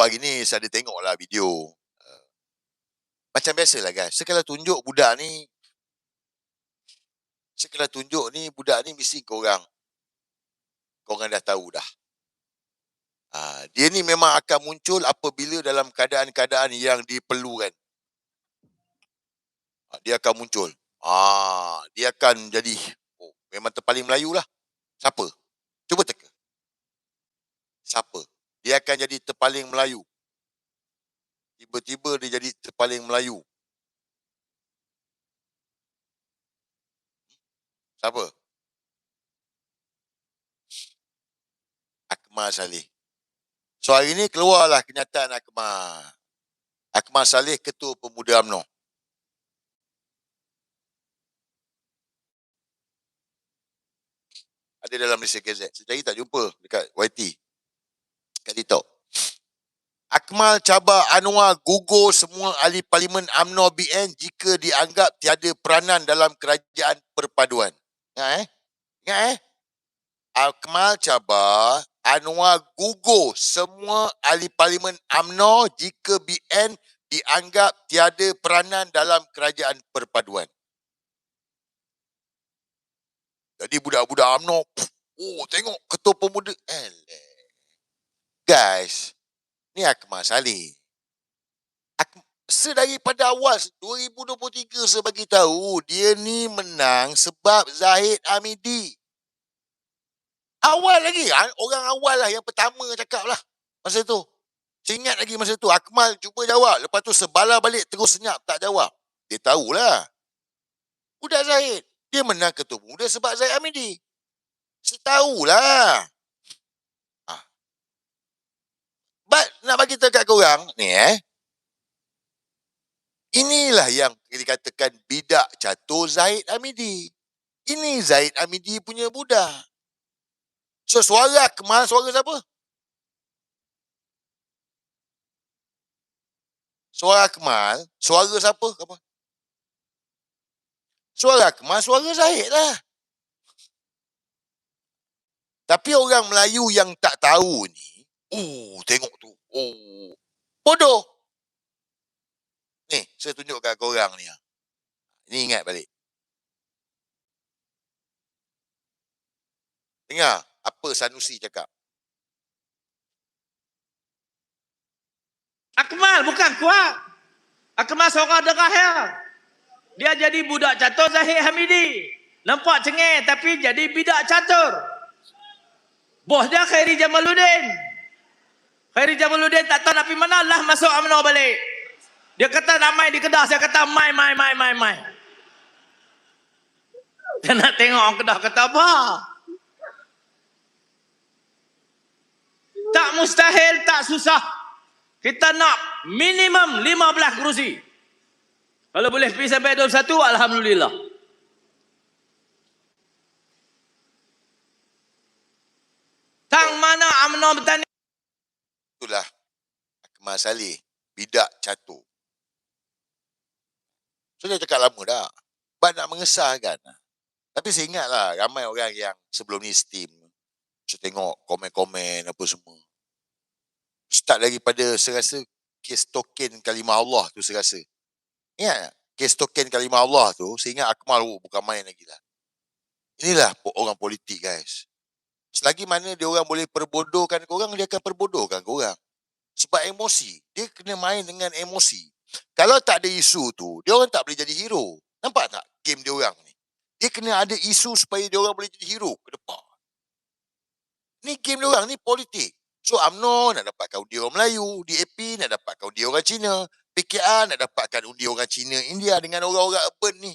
hari ni saya ada tengoklah video. Macam biasalah guys, saya kalau tunjuk budak ni mesti korang dah tahu dah. Dia ni memang akan muncul apabila dalam keadaan-keadaan yang diperlukan. Dia akan muncul. Dia akan jadi memang terpaling Melayu lah. Siapa? Cuba teka. Siapa? Dia akan jadi terpaling Melayu. Tiba-tiba dia jadi terpaling Melayu. Siapa? Akmal Saleh. So hari ni keluarlah kenyataan Akmal. Akmal Saleh, Ketua Pemuda UMNO. Ada dalam Malaysia Gazette. Saya cari tak jumpa dekat YT. Kat TikTok. Akmal cabar Anwar gugur semua ahli parlimen UMNO BN jika dianggap tiada peranan dalam kerajaan perpaduan. Ingat Akmal cabar Anwar gugur semua ahli parlimen UMNO jika BN dianggap tiada peranan dalam kerajaan perpaduan. Jadi budak-budak UMNO, tengok Ketua Pemuda. Guys, ni Akmal Saleh. Daripada awal 2023 saya bagi tahu dia ni menang sebab Zahid Hamidi. Awal lagi, orang awal lah yang pertama cakap lah masa tu. Saya ingat lagi masa tu Akmal cuba jawab, lepas tu sebala balik terus senyap tak jawab. Dia tahulah. Budak Zahid, dia menang Ketua Pemuda sebab Zahid Hamidi. Saya tahulah. Nak bagi tahu kat korang ni inilah yang dikatakan bidak catur Zahid Hamidi. Ini Zahid Hamidi punya budak. So suara Akmal, suara siapa? Suara Akmal, suara siapa? Apa? Suara Akmal, suara Zahid lah. Tapi orang Melayu yang tak tahu ni, tengok tu. Bodoh. Ni, saya tunjuk kat korang ni. Ni ingat balik. Dengar apa Sanusi cakap. Akmal bukan kuat. Akmal seorang derahil. Dia jadi budak catur Zahid Hamidi. Nampak cengeng tapi jadi bidak catur. Bos dia Khairi Jamaluddin. Khairi Jamaluddin tak tahu nak pergi mana lah masuk UMNO balik. Dia kata nak main di Kedah, saya kata mai. Dia nak tengok orang Kedah kata apa? Tak mustahil, tak susah. Kita nak minimum 15 kerusi. Kalau boleh pergi sampai 21, alhamdulillah. Tang mana UMNO bertani? Itulah Akmal Saleh, bidak catur. So dia cakap lama dah. Sebab nak mengesahkan. Tapi saya ingatlah ramai orang yang sebelum ni steam. Saya tengok komen-komen apa semua. Start daripada saya rasa kes token kalimah Allah tu saya rasa. Ingat tak? Kes token kalimah Allah tu, saya ingat Akmal bukan main lagi lah. Inilah orang politik guys. Selagi mana dia orang boleh perbodohkan korang, dia akan perbodohkan korang. Sebab emosi. Dia kena main dengan emosi. Kalau tak ada isu tu, dia orang tak boleh jadi hero. Nampak tak game dia orang ni? Dia kena ada isu supaya dia orang boleh jadi hero ke depan. Ni game dia orang, ni politik. So UMNO nak dapatkan undi orang Melayu, DAP nak dapatkan undi orang Cina, PKR nak dapatkan undi orang Cina, India dengan orang-orang urban ni.